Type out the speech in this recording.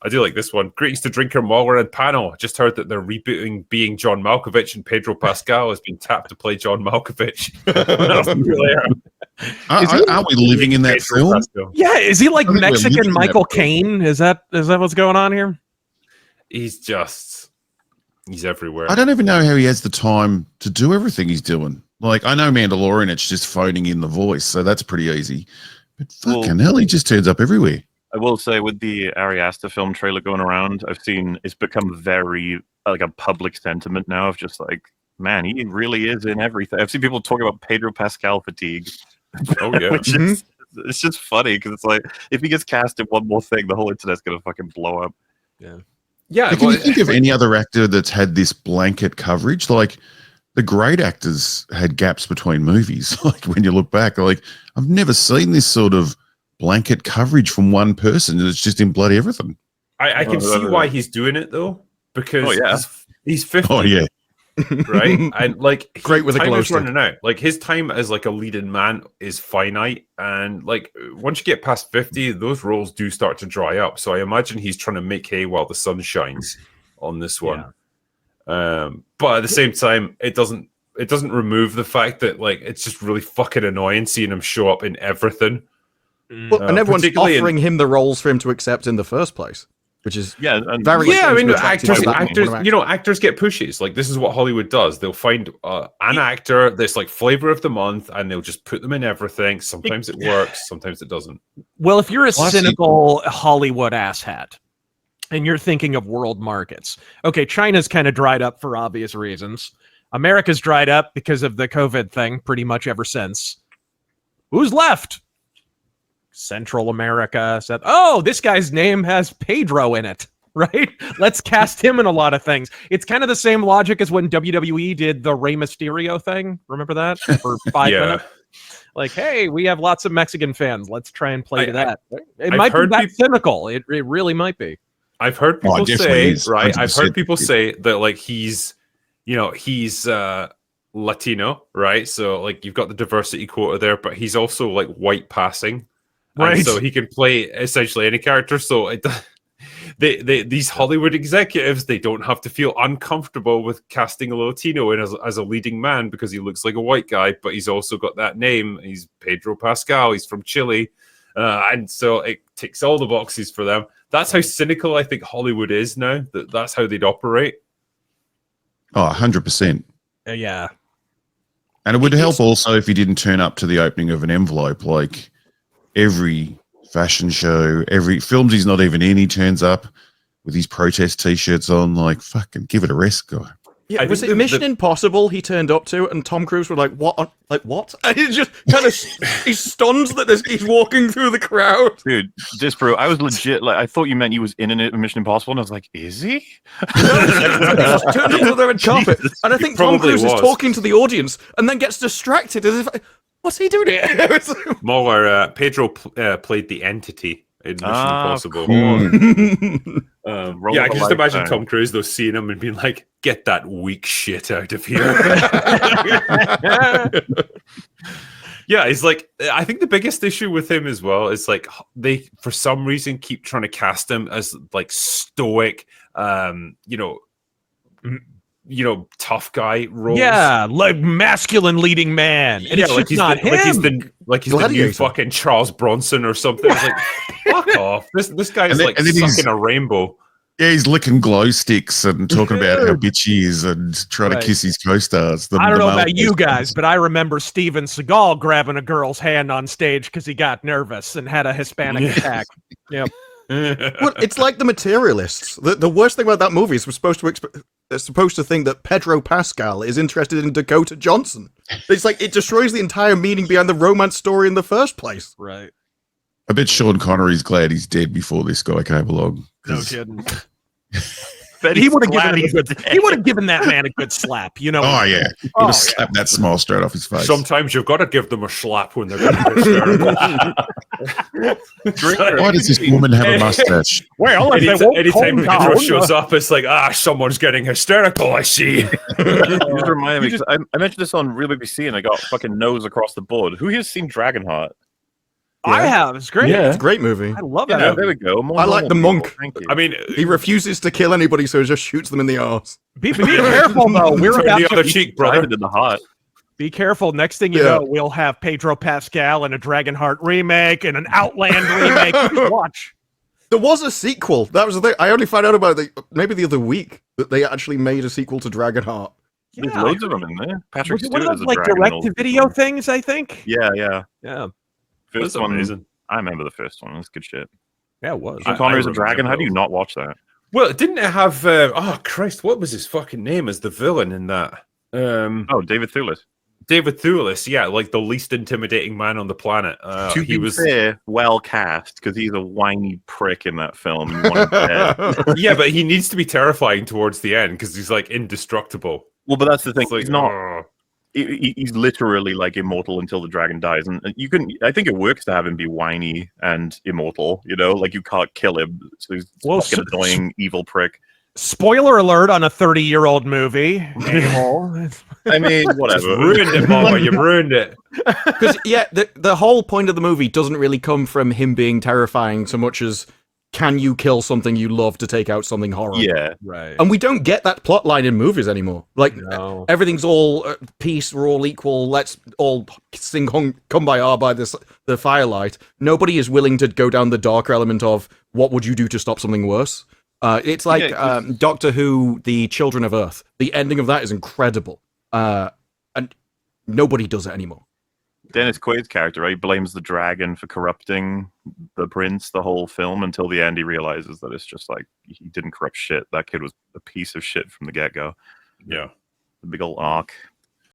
I do like this one. Greetings to Drinker, Mauler, and panel. Just heard that they're rebooting Being John Malkovich, and Pedro Pascal has been tapped to play John Malkovich. Are we living in that film? Pascal. Yeah, is he like Mexican Michael Caine? Is that what's going on here? He's everywhere. I don't even know how he has the time to do everything he's doing. Like, I know Mandalorian, it's just phoning in the voice, so that's pretty easy. But fucking hell, he just turns up everywhere. I will say, with the Ari Aster film trailer going around, I've seen it's become very like a public sentiment now of just like, man, he really is in everything. I've seen people talk about Pedro Pascal fatigue. Oh yeah, which is, it's just funny because it's like if he gets cast in one more thing, the whole internet's gonna fucking blow up. Yeah. Can you think of any other actor that's had this blanket coverage? Like, the great actors had gaps between movies. Like, when you look back, like, I've never seen this sort of blanket coverage from one person. It's just in bloody everything. I can see why he's doing it though, because he's 50. Oh yeah, right. And like, great with a glow stick. Running out. Like, his time as like a leading man is finite, and like once you get past 50, those roles do start to dry up. So I imagine he's trying to make hay while the sun shines on this one. But at the same time, it doesn't remove the fact that like it's just really fucking annoying seeing him show up in everything. Well, and everyone's offering him the roles for him to accept in the first place, which is very. Yeah, I mean, actors get pushes. Like, this is what Hollywood does. They'll find an actor that's like flavor of the month, and they'll just put them in everything. Sometimes it works, sometimes it doesn't. Well, if you're a cynical Hollywood asshat, and you're thinking of world markets, okay, China's kind of dried up for obvious reasons. America's dried up because of the COVID thing pretty much ever since. Who's left? Central America said, oh, this guy's name has Pedro in it, right? Let's cast him in a lot of things. It's kind of the same logic as when WWE did the Rey Mysterio thing. Remember that? For 5 minutes? Like, hey, we have lots of Mexican fans. Let's try and play to that. It might be that cynical. It really might be. I've heard people say, right? I've heard people say that like he's Latino, right? So like you've got the diversity quota there, but he's also like white passing. Right. And so he can play essentially any character. So these Hollywood executives, they don't have to feel uncomfortable with casting a Latino in as a leading man because he looks like a white guy, but he's also got that name. He's Pedro Pascal. He's from Chile. And so it ticks all the boxes for them. That's how cynical I think Hollywood is now. That's how they'd operate. Oh, 100%. Yeah. And it would help also if he didn't turn up to the opening of an envelope. Like, every fashion show, every films he's not even in, he turns up with his protest T-shirts on. Like, fucking give it a rest, guy. Yeah, was it Mission Impossible he turned up to, and Tom Cruise were like, "What? Like what?" And he's just kind of he's stunned that he's walking through the crowd. Dude, bro, I was legit like, I thought you meant he was in Mission Impossible, and I was like, "Is he?" He just turned up to the red carpet, and I think Tom Cruise is talking to the audience, and then gets distracted as if, "What's he doing here?" More, Pedro played the entity in Mission Impossible. Cool. Yeah, I can just imagine Tom Cruise though seeing him and being like, "Get that weak shit out of here." Yeah, he's like, I think the biggest issue with him as well is like they for some reason keep trying to cast him as like stoic, tough guy roles. Yeah, like masculine leading man. And it's like just not him. Like he's the new fucking Charles Bronson or something. It's like, fuck off. This guy is like sucking a rainbow. Yeah, he's licking glow sticks and talking about how bitch he is and trying to kiss his co-stars. I don't know about you guys, but I remember Steven Seagal grabbing a girl's hand on stage because he got nervous and had a Hispanic attack. Yep. Well, it's like The Materialists. The worst thing about that movie is we're supposed to think that Pedro Pascal is interested in Dakota Johnson. It's like it destroys the entire meaning behind the romance story in the first place. Right. I bet Sean Connery's glad he's dead before this guy came along. No kidding. He would have given that man a good slap, you know. Oh yeah, he would have slapped that smile straight off his face. Sometimes you've got to give them a slap when they're getting hysterical. Why does this woman have a mustache? Well, anytime Pedro shows up, it's like, someone's getting hysterical. I see. Just remind me, I mentioned this on Real BBC, and I got fucking nose across the board. Who has seen Dragonheart? I have. It's great. Yeah. It's a great movie. I love Yeah, it. there we go. More I like normal the people. monk. Thank you. I mean, He refuses to kill anybody, so he just shoots them in the arse. Be careful though. We're turn about the to other cheek, brother. Private in the heart. be careful. Next thing you Yeah. know, we'll have Pedro Pascal and a Dragonheart remake and an Outland remake. Just watch. There was a sequel. That was the thing. I only found out about it maybe the other week that they actually made a sequel to Dragonheart. There's Yeah. loads of them in there. Patrick Was it one Stewart of is those a like dragon in direct all to the video time. things? I think. Yeah. Yeah. First That's one, amazing. I remember the first one. That's good shit. Yeah, it was. Sean Connery is a remember dragon. How do you those. not watch that? Well, didn't it have? Oh Christ, what was his fucking name as the villain in that? Oh, David Thewlis. David Thewlis, yeah, like the least intimidating man on the planet. To he be was, fair, well cast because he's a whiny prick in that film. You want him dead. yeah, but he needs to be terrifying towards the end because he's like indestructible. Well, but that's the thing. It's like, He's not. oh. He's literally like immortal until the dragon dies, and you can. I think it works to have him be whiny and immortal. You know, like you can't kill him, so he's Well, fucking annoying evil prick. Spoiler alert on a 30-year-old movie. A-hole. I mean, Just whatever. ruined it, Mama. You ruined it. Because the whole point of the movie doesn't really come from him being terrifying so much as can you kill something you love to take out something horrible? Yeah, Right. And we don't get that plot line in movies anymore. Like No. everything's all peace, we're all equal. Let's all sing "Kumbaya" by the firelight. Nobody is willing to go down the darker element of what would you do to stop something worse. It's like Yeah, Doctor Who, The Children of Earth. The ending of that is incredible, and nobody does it anymore. Dennis Quaid's character, right, blames the dragon for corrupting the prince the whole film until the end he realizes that it's just like he didn't corrupt shit. That kid was a piece of shit from the get-go. Yeah. The big old arc.